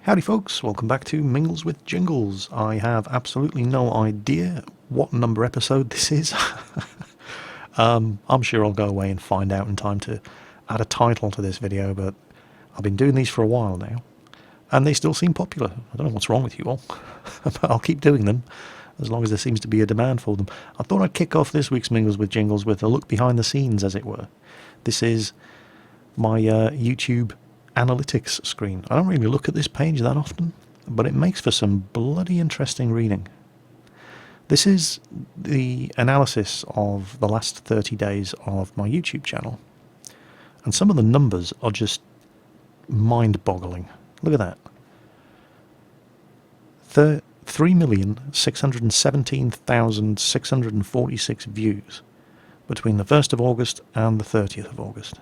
Howdy folks, welcome back to Mingles with Jingles. I have absolutely no idea what number episode this is. I'm sure I'll go away and find out in time to add a title to this video, but I've been doing these for a while now, and they still seem popular. I don't know what's wrong with you all, but I'll keep doing them as long as there seems to be a demand for them. I thought I'd kick off this week's Mingles with Jingles with a look behind the scenes, as it were. This is my YouTube analytics screen. I don't really look at this page that often, but it makes for some bloody interesting reading. This is the analysis of the last 30 days of my YouTube channel, and some of the numbers are just mind-boggling. Look at that. 3,617,646 views between the 1st of August and the 30th of August.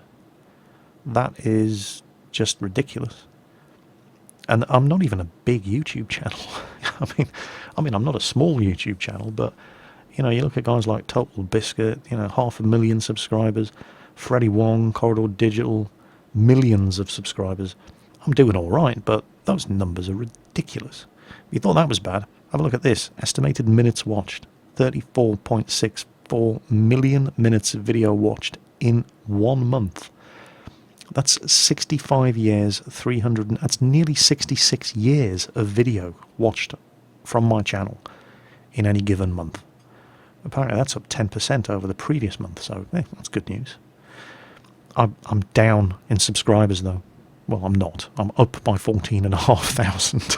That is just ridiculous. And I'm not even a big YouTube channel. I mean, I'm not a small YouTube channel, but you know, you look at guys like Total Biscuit, 500,000 subscribers, Freddie Wong, Corridor Digital, millions of subscribers. I'm doing all right, but those numbers are ridiculous. If you thought that was bad, have a look at this. Estimated minutes watched. 34.64 million minutes of video watched in 1 month. That's 65 years, that's nearly 66 years of video watched from my channel in any given month. Apparently that's up 10% over the previous month, so that's good news. I'm down in subscribers though. Well, I'm not. I'm up by 14,500.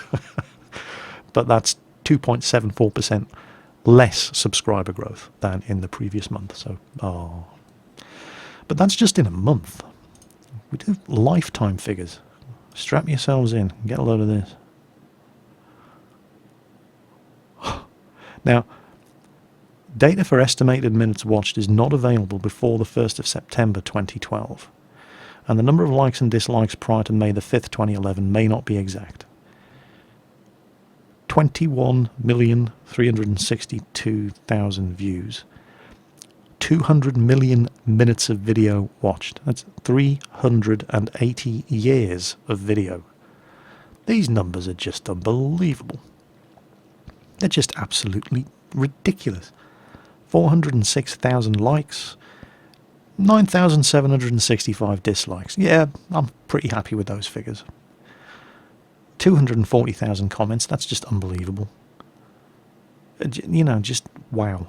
But that's 2.74% less subscriber growth than in the previous month. So, but that's just in a month. We do lifetime figures. Strap yourselves in. Get a load of this. Now, data for estimated minutes watched is not available before the 1st of September 2012. And the number of likes and dislikes prior to May the 5th, 2011 may not be exact. 21,362,000 views. 200 million minutes of video watched. That's 380 years of video. These numbers are just unbelievable. They're just absolutely ridiculous. 406,000 likes, 9,765 dislikes. Yeah, I'm pretty happy with those figures. 240,000 comments. That's just unbelievable. Just wow.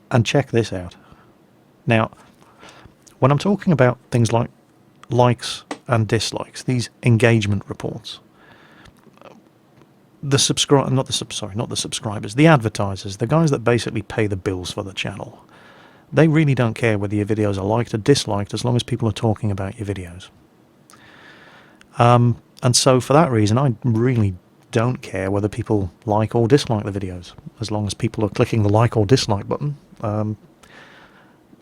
And check this out. Now, when I'm talking about things like likes and dislikes, these engagement reports, the subscribers, the advertisers, the guys that basically pay the bills for the channel, they really don't care whether your videos are liked or disliked as long as people are talking about your videos. And so for that reason, I really don't care whether people like or dislike the videos, as long as people are clicking the like or dislike button.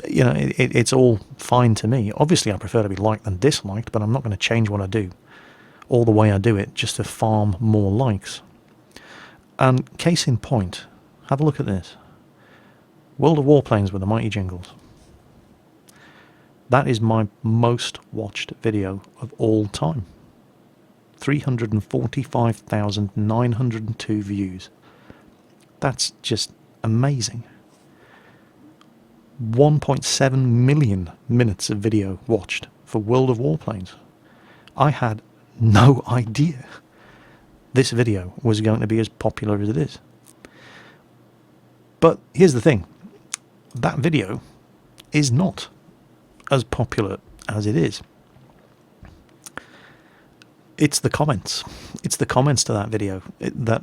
It's all fine to me. Obviously, I prefer to be liked than disliked, but I'm not going to change what I do all the way I do it just to farm more likes. And case in point, have a look at this. World of Warplanes with the Mighty Jingles. That is my most watched video of all time. 345,902 views. That's just amazing. 1.7 million minutes of video watched for World of Warplanes. I had no idea this video was going to be as popular as it is. But here's the thing. That video is not as popular as it is. It's the comments. It's the comments to that video that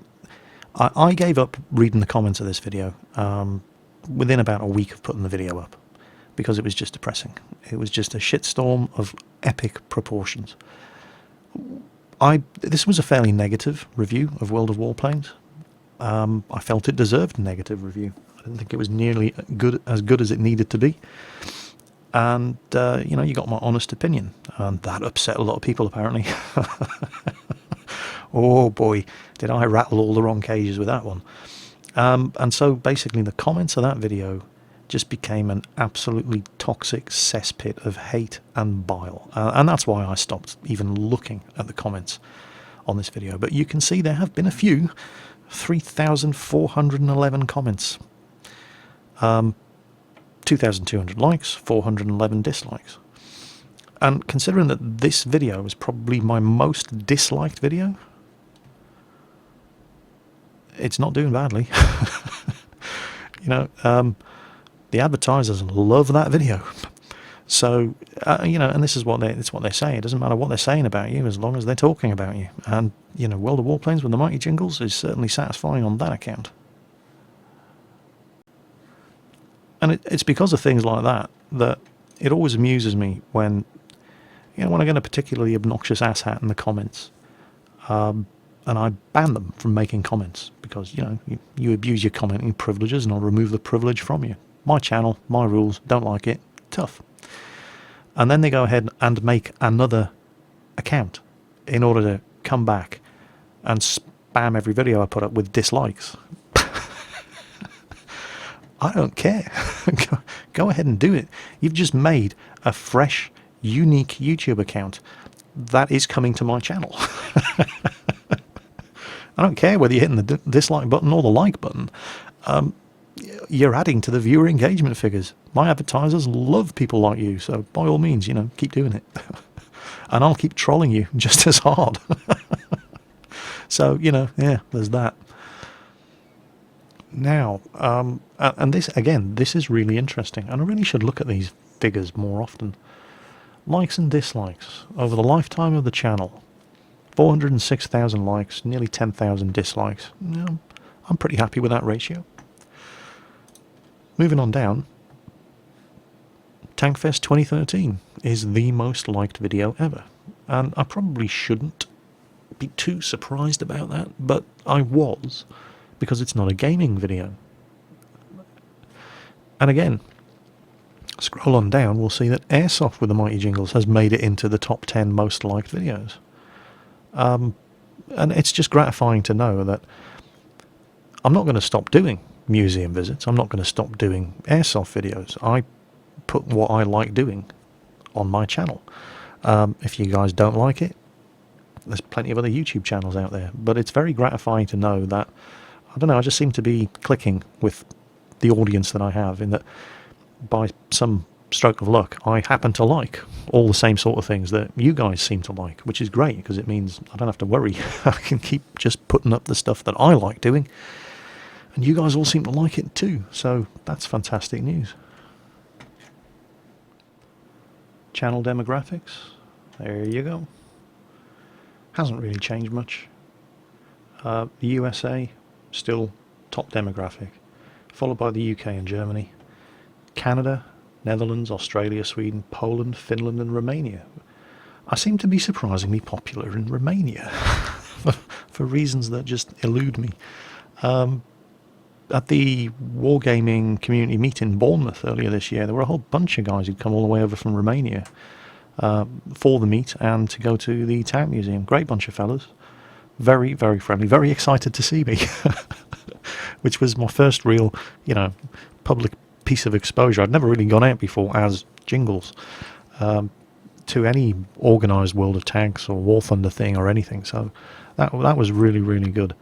I gave up reading the comments of this video within about a week of putting the video up, because it was just depressing. It was just a shitstorm of epic proportions. This was a fairly negative review of World of Warplanes. I felt it deserved a negative review. I didn't think it was nearly as good as it needed to be. And, you got my honest opinion. And that upset a lot of people, apparently. Oh, boy, did I rattle all the wrong cages with that one. And so, basically, the comments of that video just became an absolutely toxic cesspit of hate and bile. And that's why I stopped even looking at the comments on this video. But you can see there have been a few. 3,411 comments. 2,200 likes, 411 dislikes. And considering that this video is probably my most disliked video, it's not doing badly. You know, the advertisers love that video. So, you know, and this is what it's what they say. It doesn't matter what they're saying about you as long as they're talking about you. And, you know, World of Warplanes with the Mighty Jingles is certainly satisfying on that account. And it's because of things like that that it always amuses me when, you know, when I get a particularly obnoxious asshat in the comments, and I ban them from making comments because, you know, you abuse your commenting privileges and I'll remove the privilege from you. My channel, my rules, don't like it, tough. And then they go ahead and make another account in order to come back and spam every video I put up with dislikes. I don't care. Go ahead and do it. You've just made a fresh, unique YouTube account that is coming to my channel. I don't care whether you're hitting the dislike button or the like button. You're adding to the viewer engagement figures. My advertisers love people like you, so by all means, you know, keep doing it. And I'll keep trolling you just as hard. So, you know, yeah, there's that. Now, and this, again, this is really interesting, and I really should look at these figures more often. Likes and dislikes over the lifetime of the channel. 406,000 likes, nearly 10,000 dislikes. Yeah, I'm pretty happy with that ratio. Moving on down, Tankfest 2013 is the most liked video ever, and I probably shouldn't be too surprised about that, but I was, because it's not a gaming video. And again, scroll on down, we'll see that Airsoft with the Mighty Jingles has made it into the top 10 most liked videos. And it's just gratifying to know that I'm not going to stop doing museum visits. I'm not going to stop doing Airsoft videos. I put what I like doing on my channel. If you guys don't like it, there's plenty of other YouTube channels out there. But it's very gratifying to know that, I don't know, I just seem to be clicking with the audience that I have, in that by some stroke of luck, I happen to like all the same sort of things that you guys seem to like, which is great because it means I don't have to worry. I can keep just putting up the stuff that I like doing, and you guys all seem to like it too, so that's fantastic news. Channel demographics, there you go. Hasn't really changed much. The USA, still top demographic, followed by the UK and Germany. Canada, Netherlands, Australia, Sweden, Poland, Finland and Romania. I seem to be surprisingly popular in Romania for reasons that just elude me. At the Wargaming community meet in Bournemouth earlier this year, there were a whole bunch of guys who'd come all the way over from Romania for the meet and to go to the Tank Museum. Great bunch of fellas. Very, very friendly, very excited to see me. Which was my first real, you know, public piece of exposure. I'd never really gone out before as Jingles to any organised World of Tanks or War Thunder thing or anything, so that was really, really good.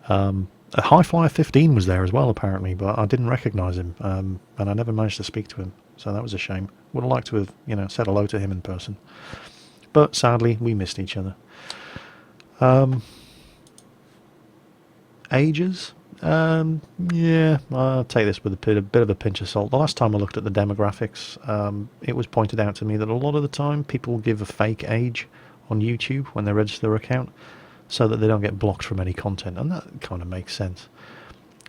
A High Flyer 15 was there as well apparently, but I didn't recognise him, and I never managed to speak to him, so that was a shame. Would have liked to have, you know, said hello to him in person, but sadly we missed each other. Ages? Yeah, I'll take this with a bit of a pinch of salt. The last time I looked at the demographics, it was pointed out to me that a lot of the time people give a fake age on YouTube when they register their account so that they don't get blocked from any content, and that kind of makes sense.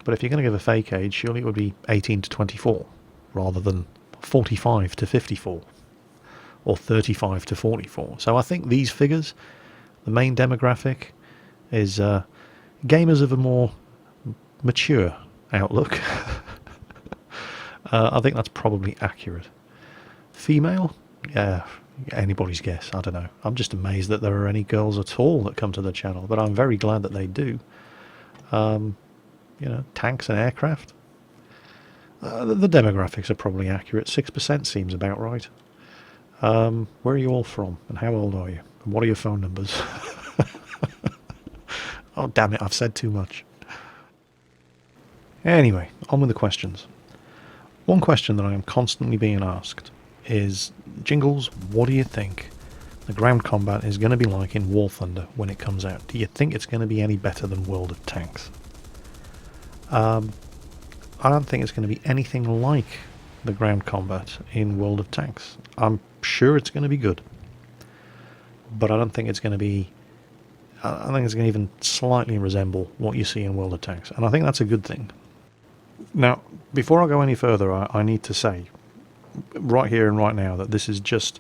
But if you're going to give a fake age, surely it would be 18 to 24 rather than 45 to 54 or 35 to 44. So I think these figures, the main demographic is gamers of a more mature outlook. I think that's probably accurate. Female? Yeah, anybody's guess. I don't know. I'm just amazed that there are any girls at all that come to the channel, but I'm very glad that they do. You know, tanks and aircraft. The demographics are probably accurate. 6% seems about right. Where are you all from, and how old are you? And what are your phone numbers? Oh, damn it, I've said too much. Anyway, on with the questions. One question that I am constantly being asked is, Jingles, what do you think the ground combat is going to be like in War Thunder when it comes out? Do you think it's going to be any better than World of Tanks? I don't think it's going to be anything like the ground combat in World of Tanks. I'm sure it's going to be good, but I don't think it's going to be... I think it's going to even slightly resemble what you see in World of Tanks, and I think that's a good thing. Now, before I go any further, I need to say, right here and right now, that this is just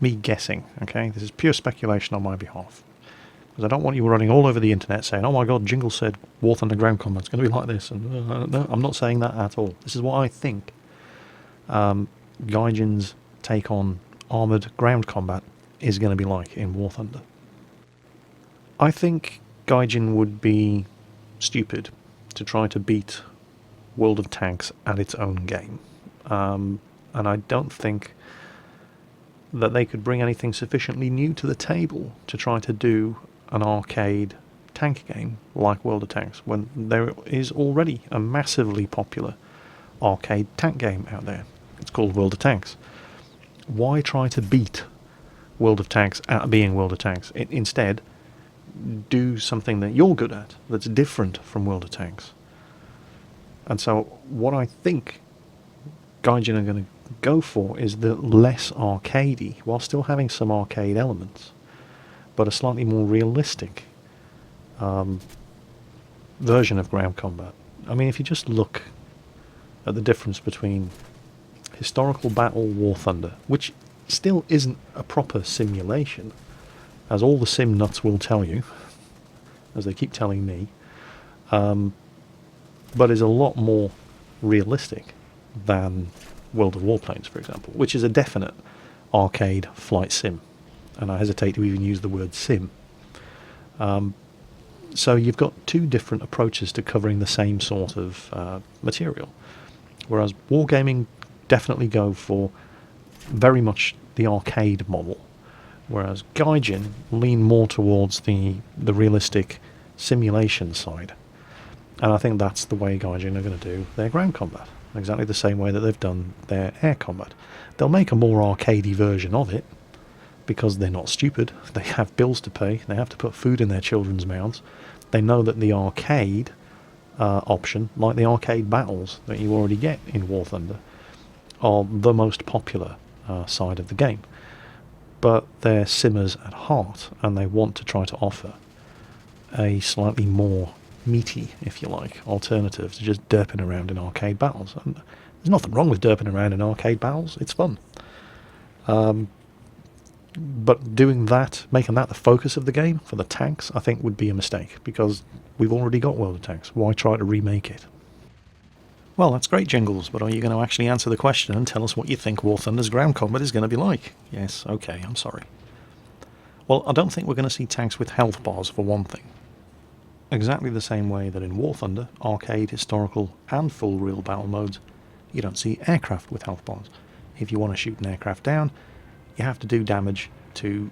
me guessing, okay? This is pure speculation on my behalf. Because I don't want you running all over the internet saying, oh my god, Jingle said War Thunder ground combat's going to be like this. And no, I'm not saying that at all. This is what I think Gaijin's take on armoured ground combat is going to be like in War Thunder. I think Gaijin would be stupid to try to beat World of Tanks at its own game. And I don't think that they could bring anything sufficiently new to the table to try to do an arcade tank game like World of Tanks, when there is already a massively popular arcade tank game out there. It's called World of Tanks. Why try to beat World of Tanks at being World of Tanks? Instead, do something that you're good at, that's different from World of Tanks. And so what I think Gaijin are going to go for is the less arcadey, while still having some arcade elements, but a slightly more realistic version of ground combat. I mean, if you just look at the difference between historical battle War Thunder, which still isn't a proper simulation, as all the sim nuts will tell you, as they keep telling me, but is a lot more realistic than World of Warplanes, for example, which is a definite arcade flight sim, and I hesitate to even use the word sim. So you've got two different approaches to covering the same sort of material, whereas Wargaming definitely go for very much the arcade model, whereas Gaijin lean more towards the realistic simulation side. And I think that's the way Gaijin are going to do their ground combat, exactly the same way that they've done their air combat. They'll make a more arcadey version of it, because they're not stupid. They have bills to pay, they have to put food in their children's mouths. They know that the arcade option, like the arcade battles that you already get in War Thunder, are the most popular side of the game. But they're simmers at heart, and they want to try to offer a slightly more meaty, if you like, alternative to just derping around in arcade battles. And there's nothing wrong with derping around in arcade battles, it's fun. But doing that, making that the focus of the game for the tanks, I think would be a mistake, because we've already got World of Tanks. Why try to remake it? Well, that's great, Jingles, but are you going to actually answer the question and tell us what you think War Thunder's ground combat is going to be like? Yes, okay, I'm sorry. Well, I don't think we're going to see tanks with health bars, for one thing. Exactly the same way that in War Thunder, arcade, historical, and full real battle modes, you don't see aircraft with health bars. If you want to shoot an aircraft down, you have to do damage to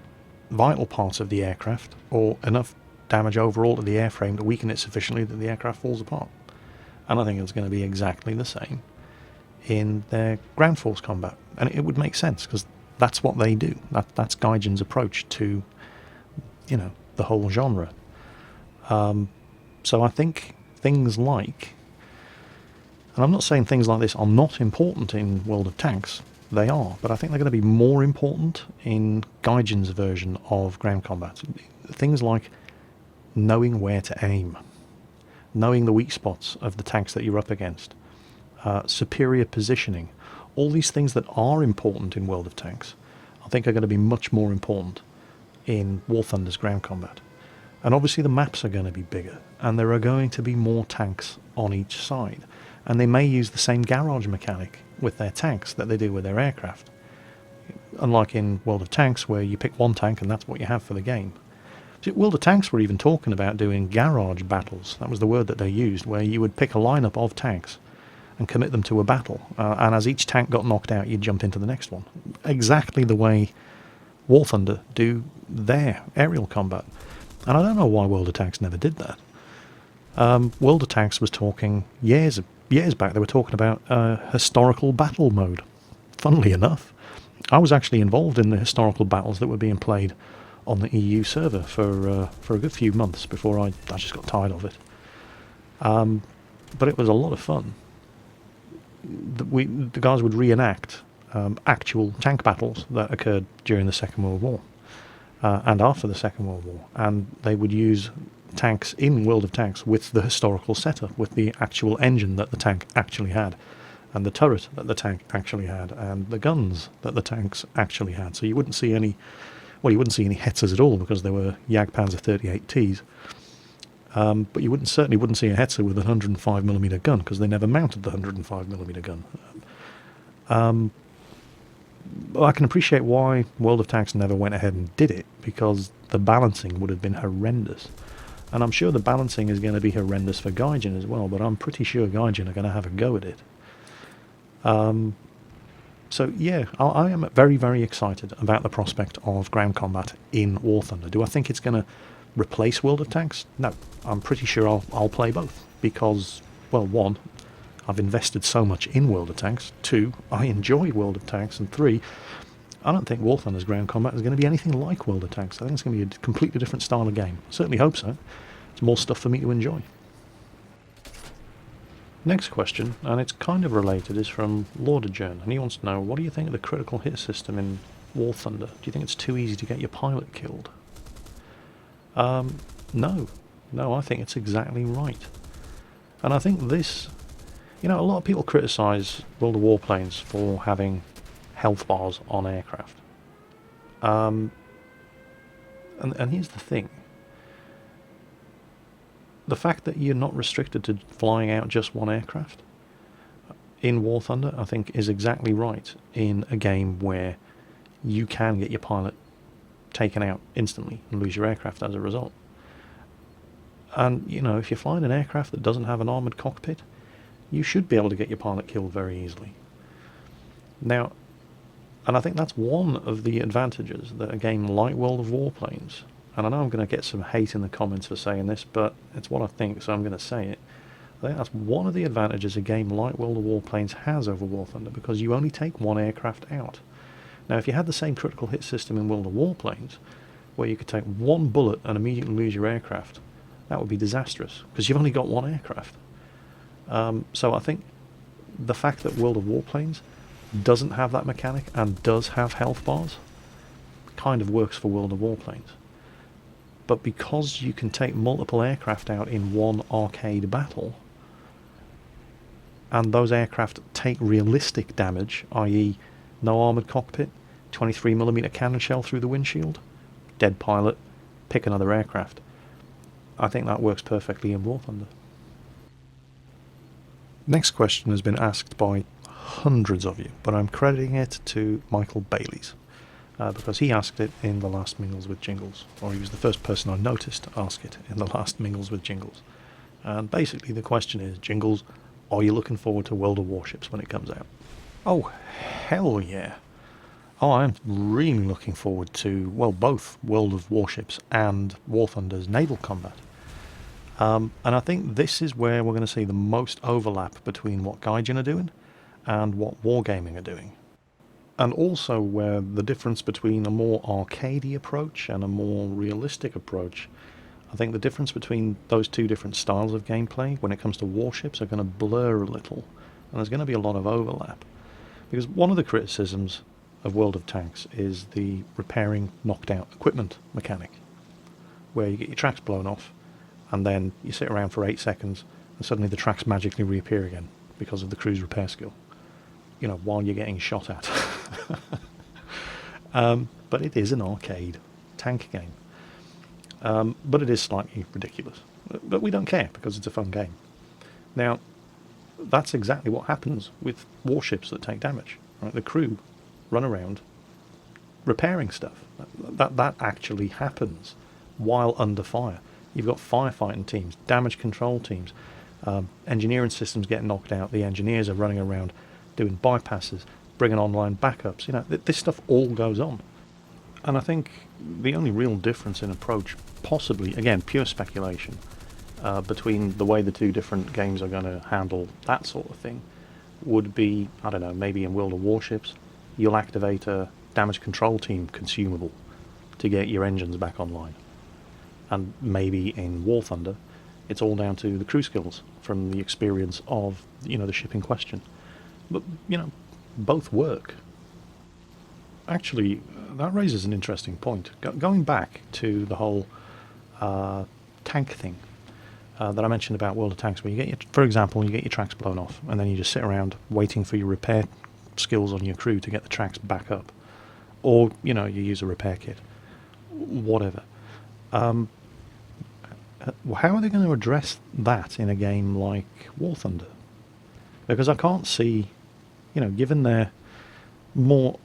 vital parts of the aircraft, or enough damage overall to the airframe to weaken it sufficiently that the aircraft falls apart. And I think it's going to be exactly the same in their ground force combat. And it would make sense, because that's what they do. That's Gaijin's approach to, the whole genre. So I think things like... And I'm not saying things like this are not important in World of Tanks. They are, but I think they're going to be more important in Gaijin's version of ground combat. Things like knowing where to aim, knowing the weak spots of the tanks that you're up against, superior positioning. All these things that are important in World of Tanks, I think are going to be much more important in War Thunder's ground combat. And obviously the maps are going to be bigger, and there are going to be more tanks on each side. And they may use the same garage mechanic with their tanks that they do with their aircraft. Unlike in World of Tanks, where you pick one tank and that's what you have for the game. See, World of Tanks were even talking about doing garage battles. That was the word that they used, where you would pick a lineup of tanks and commit them to a battle. And as each tank got knocked out, you'd jump into the next one. Exactly the way War Thunder do their aerial combat. And I don't know why World of Tanks never did that. World of Tanks was talking years back. They were talking about historical battle mode. Funnily enough, I was actually involved in the historical battles that were being played on the EU server for a good few months before I just got tired of it. But it was a lot of fun. The guys would reenact actual tank battles that occurred during the Second World War and after the Second World War, and they would use tanks in World of Tanks with the historical setup, with the actual engine that the tank actually had, and the turret that the tank actually had, and the guns that the tanks actually had. So you wouldn't see any Hetzers at all because they were Jagdpanzer 38Ts. But you certainly wouldn't see a Hetzer with a 105mm gun because they never mounted the 105mm gun. I can appreciate why World of Tanks never went ahead and did it, because the balancing would have been horrendous. And I'm sure the balancing is going to be horrendous for Gaijin as well, but I'm pretty sure Gaijin are going to have a go at it. So yeah, I am very, very excited about the prospect of ground combat in War Thunder. Do I think it's going to replace World of Tanks? No. I'm pretty sure I'll play both, because, well, one, I've invested so much in World of Tanks. Two, I enjoy World of Tanks. And three, I don't think War Thunder's ground combat is going to be anything like World of Tanks. I think it's going to be a completely different style of game. I certainly hope so. It's more stuff for me to enjoy. Next question, and it's kind of related, is from Lord Adjourn, and he wants to know, what do you think of the critical hit system in War Thunder? Do you think it's too easy to get your pilot killed? No, I think it's exactly right. And I think this, a lot of people criticise World of Warplanes for having health bars on aircraft. And here's the thing. The fact that you're not restricted to flying out just one aircraft in War Thunder, I think, is exactly right in a game where you can get your pilot taken out instantly and lose your aircraft as a result. And, if you're flying an aircraft that doesn't have an armoured cockpit, you should be able to get your pilot killed very easily. Now, and I think that's one of the advantages that a game like World of Warplanes, and I know I'm going to get some hate in the comments for saying this, but it's what I think, so I'm going to say it. I think that's one of the advantages a game like World of Warplanes has over War Thunder, because you only take one aircraft out. Now, if you had the same critical hit system in World of Warplanes, where you could take one bullet and immediately lose your aircraft, that would be disastrous, because you've only got one aircraft. So I think the fact that World of Warplanes doesn't have that mechanic and does have health bars kind of works for World of Warplanes. But because you can take multiple aircraft out in one arcade battle, and those aircraft take realistic damage, i.e. no armoured cockpit, 23mm cannon shell through the windshield, dead pilot, pick another aircraft. I think that works perfectly in War Thunder. Next question has been asked by hundreds of you, but I'm crediting it to Michael Bailey's, because he asked it in the last Mingles with Jingles, or he was the first person I noticed to ask it in the last Mingles with Jingles. And basically the question is, Jingles, are you looking forward to World of Warships when it comes out? Oh, hell yeah. Oh, I'm really looking forward to, well, both World of Warships and War Thunder's naval combat. And I think this is where we're going to see the most overlap between what Gaijin are doing and what Wargaming are doing. And also where the difference between a more arcadey approach and a more realistic approach, I think the difference between those two different styles of gameplay when it comes to warships are going to blur a little, and there's going to be a lot of overlap. Because one of the criticisms of World of Tanks is the repairing knocked out equipment mechanic, where you get your tracks blown off and then you sit around for 8 seconds and suddenly the tracks magically reappear again because of the crew's repair skill, while you're getting shot at. But it is an arcade tank game. But it is slightly ridiculous. But we don't care because it's a fun game. Now, that's exactly what happens with warships that take damage. Right? The crew run around repairing stuff. That actually happens while under fire. You've got firefighting teams, damage control teams, Engineering systems get knocked out. The engineers are running around doing bypasses, bringing online backups. This stuff all goes on. And I think the only real difference in approach, possibly, again, pure speculation, between the way the two different games are going to handle that sort of thing would be, I don't know, maybe in World of Warships, you'll activate a damage control team consumable to get your engines back online. And maybe in War Thunder, it's all down to the crew skills from the experience of, the ship in question. But, both work. Actually, that raises an interesting point. Going back to the whole tank thing that I mentioned about World of Tanks, where for example, you get your tracks blown off, and then you just sit around waiting for your repair skills on your crew to get the tracks back up. Or, you use a repair kit. Whatever. How are they going to address that in a game like War Thunder? Because I can't see, given their more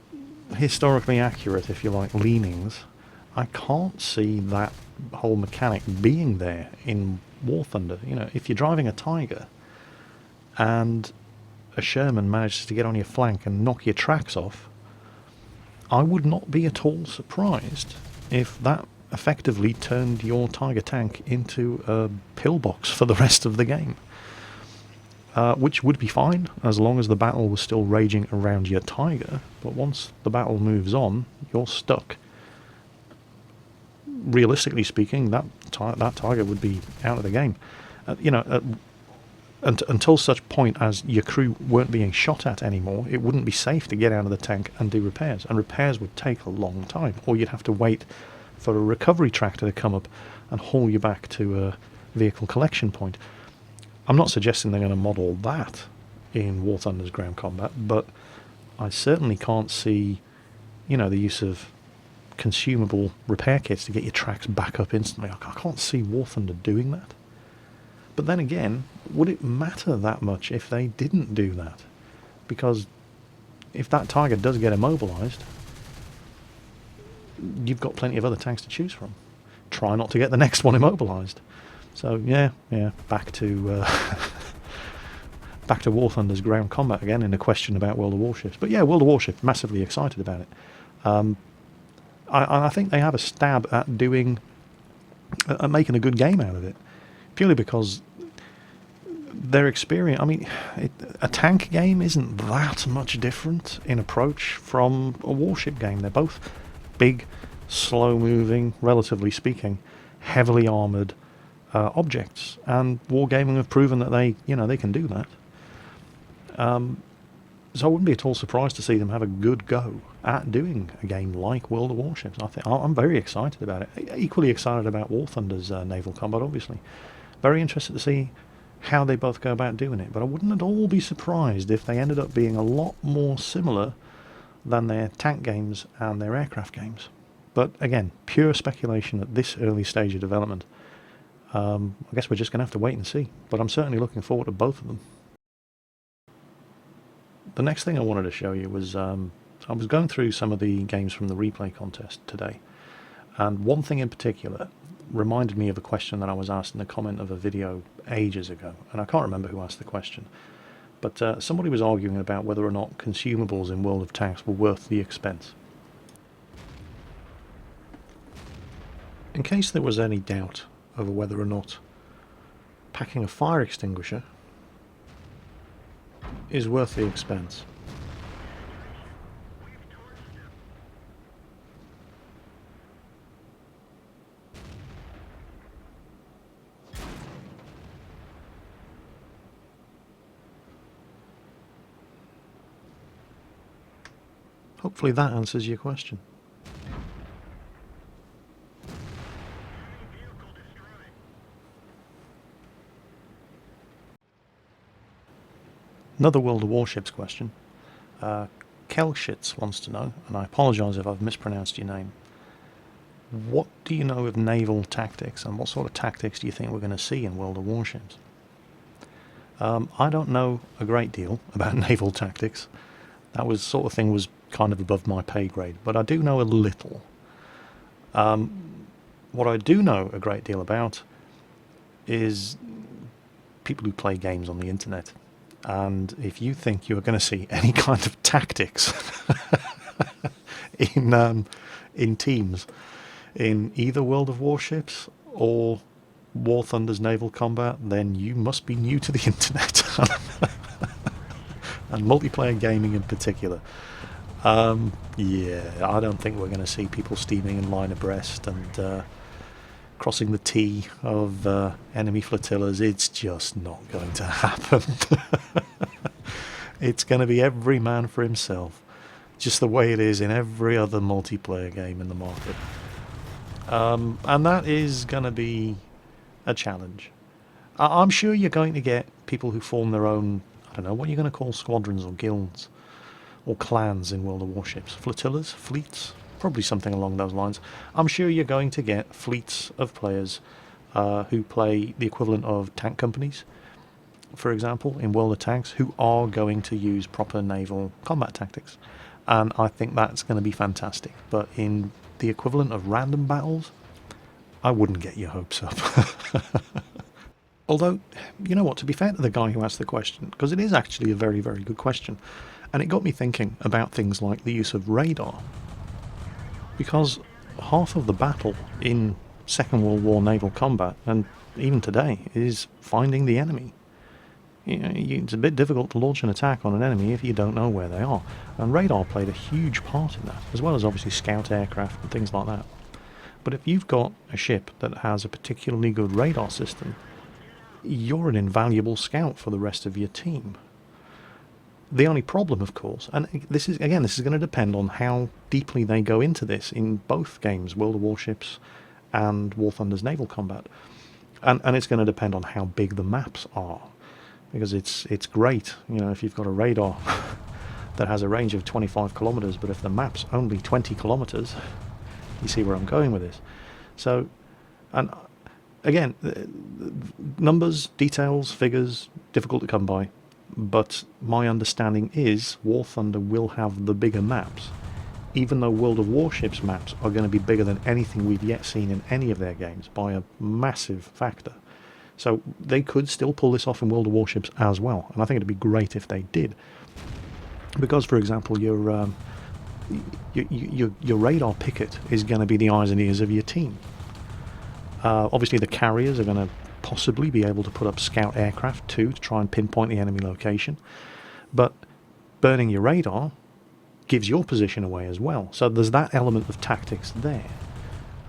historically accurate, if you like, leanings, I can't see that whole mechanic being there in War Thunder. If you're driving a Tiger and a Sherman manages to get on your flank and knock your tracks off, I would not be at all surprised if that effectively turned your Tiger tank into a pillbox for the rest of the game. Which would be fine, as long as the battle was still raging around your Tiger, but once the battle moves on, you're stuck. Realistically speaking, that Tiger would be out of the game. Until such point as your crew weren't being shot at anymore, it wouldn't be safe to get out of the tank and do repairs, and repairs would take a long time, or you'd have to wait for a recovery tractor to come up and haul you back to a vehicle collection point. I'm not suggesting they're going to model that in War Thunder's ground combat, but I certainly can't see, the use of consumable repair kits to get your tracks back up instantly. I can't see War Thunder doing that. But then again, would it matter that much if they didn't do that? Because if that Tiger does get immobilized, you've got plenty of other tanks to choose from. Try not to get the next one immobilized. So yeah, back to back to War Thunder's ground combat again in a question about World of Warships. But yeah, World of Warships, massively excited about it. I think they have a stab at making a good game out of it, purely because their experience. I mean, a tank game isn't that much different in approach from a warship game. They're both big, slow-moving, relatively speaking, heavily armoured objects, and Wargaming have proven that they can do that. So I wouldn't be at all surprised to see them have a good go at doing a game like World of Warships. I'm very excited about it. Equally excited about War Thunder's naval combat, obviously. Very interested to see how they both go about doing it, but I wouldn't at all be surprised if they ended up being a lot more similar than their tank games and their aircraft games. But again, pure speculation at this early stage of development. I guess we're just going to have to wait and see, but I'm certainly looking forward to both of them. The next thing I wanted to show you was I was going through some of the games from the replay contest today, and one thing in particular reminded me of a question that I was asked in the comment of a video ages ago, and I can't remember who asked the question, but somebody was arguing about whether or not consumables in World of Tanks were worth the expense. In case there was any doubt over whether or not packing a fire extinguisher is worth the expense, hopefully that answers your question. Another World of Warships question. Kelshitz wants to know, and I apologise if I've mispronounced your name, what do you know of naval tactics, and what sort of tactics do you think we're going to see in World of Warships? I don't know a great deal about naval tactics. That sort of thing was kind of above my pay grade, but I do know a little. What I do know a great deal about is people who play games on the internet. And if you think you're going to see any kind of tactics in teams in either World of Warships or War Thunder's naval combat, then you must be new to the internet. And multiplayer gaming in particular. Yeah, I don't think we're going to see people steaming in line abreast and crossing the T of enemy flotillas. It's just not going to happen. It's going to be every man for himself, just the way it is in every other multiplayer game in the market. And that is going to be a challenge. I'm sure you're going to get people who form their own, I don't know, what you're going to call squadrons or guilds or clans in World of Warships. Flotillas? Fleets? Probably something along those lines. I'm sure you're going to get fleets of players who play the equivalent of tank companies, for example, in World of Tanks, who are going to use proper naval combat tactics. And I think that's going to be fantastic. But in the equivalent of random battles, I wouldn't get your hopes up. Although, you know what, to be fair to the guy who asked the question, because it is actually a very, very good question, and it got me thinking about things like the use of radar. Because half of the battle in Second World War naval combat, and even today, is finding the enemy. You know, it's a bit difficult to launch an attack on an enemy if you don't know where they are. And radar played a huge part in that, as well as obviously scout aircraft and things like that. But if you've got a ship that has a particularly good radar system, you're an invaluable scout for the rest of your team. The only problem, of course, and this is going to depend on how deeply they go into this in both games, World of Warships and War Thunder's naval combat. And it's going to depend on how big the maps are. Because it's great, you know, if you've got a radar that has a range of 25 kilometers, but if the map's only 20 kilometers, you see where I'm going with this. So, and again, numbers, details, figures, difficult to come by, but my understanding is War Thunder will have the bigger maps, even though World of Warships maps are going to be bigger than anything we've yet seen in any of their games by a massive factor. So they could still pull this off in World of Warships as well, and I think it'd be great if they did. Because, for example, your radar picket is going to be the eyes and ears of your team. Obviously, the carriers are going to possibly be able to put up scout aircraft too to try and pinpoint the enemy location. But burning your radar gives your position away as well. So there's that element of tactics there.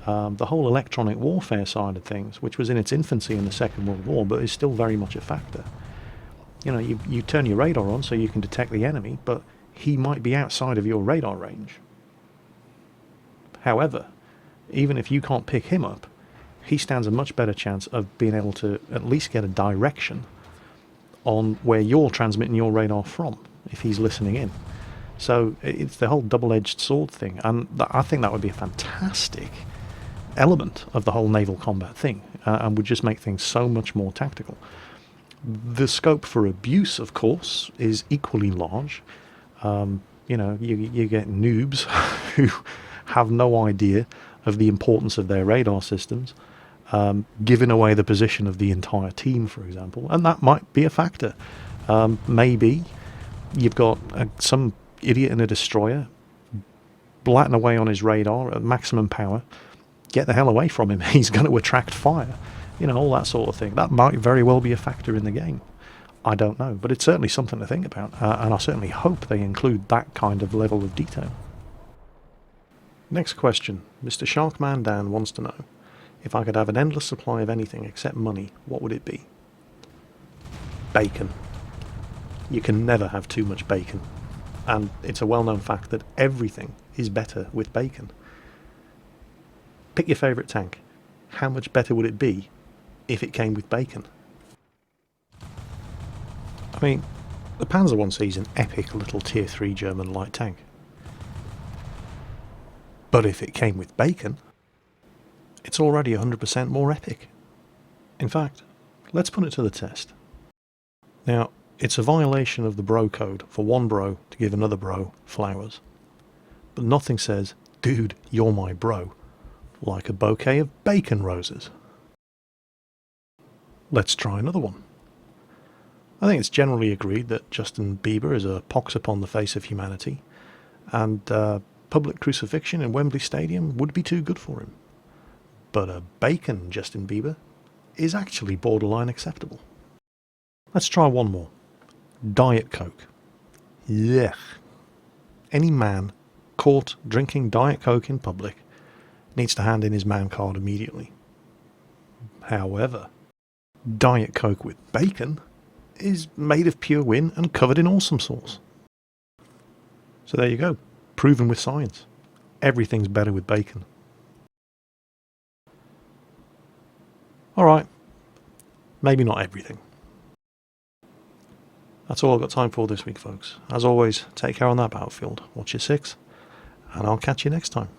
The whole electronic warfare side of things, which was in its infancy in the Second World War, but is still very much a factor. You know, you turn your radar on so you can detect the enemy, but he might be outside of your radar range. However, even if you can't pick him up, he stands a much better chance of being able to at least get a direction on where you're transmitting your radar from, if he's listening in. So it's the whole double-edged sword thing, and I think that would be a fantastic element of the whole naval combat thing, and would just make things so much more tactical. The scope for abuse, of course, is equally large. You know, you get noobs who have no idea of the importance of their radar systems, giving away the position of the entire team, for example, and that might be a factor. Maybe you've got some idiot in a destroyer blatting away on his radar at maximum power. Get the hell away from him, he's going to attract fire. You know, all that sort of thing. That might very well be a factor in the game. I don't know, but it's certainly something to think about, and I certainly hope they include that kind of level of detail. Next question. Mr. Sharkman Dan wants to know, if I could have an endless supply of anything except money, what would it be? Bacon. You can never have too much bacon, and it's a well-known fact that everything is better with bacon. Pick your favourite tank. How much better would it be if it came with bacon? I mean, the Panzer 1C is an epic little Tier 3 German light tank. But if it came with bacon, it's already 100% more epic. In fact, let's put it to the test. Now, it's a violation of the bro code for one bro to give another bro flowers. But nothing says, dude, you're my bro, like a bouquet of bacon roses. Let's try another one. I think it's generally agreed that Justin Bieber is a pox upon the face of humanity, and public crucifixion in Wembley Stadium would be too good for him. But a bacon Justin Bieber is actually borderline acceptable. Let's try one more. Diet Coke. Yuck. Any man caught drinking Diet Coke in public needs to hand in his man card immediately. However, Diet Coke with bacon is made of pure win and covered in awesome sauce. So there you go. Proven with science. Everything's better with bacon. Alright. Maybe not everything. That's all I've got time for this week, folks. As always, take care on that battlefield. Watch your six, and I'll catch you next time.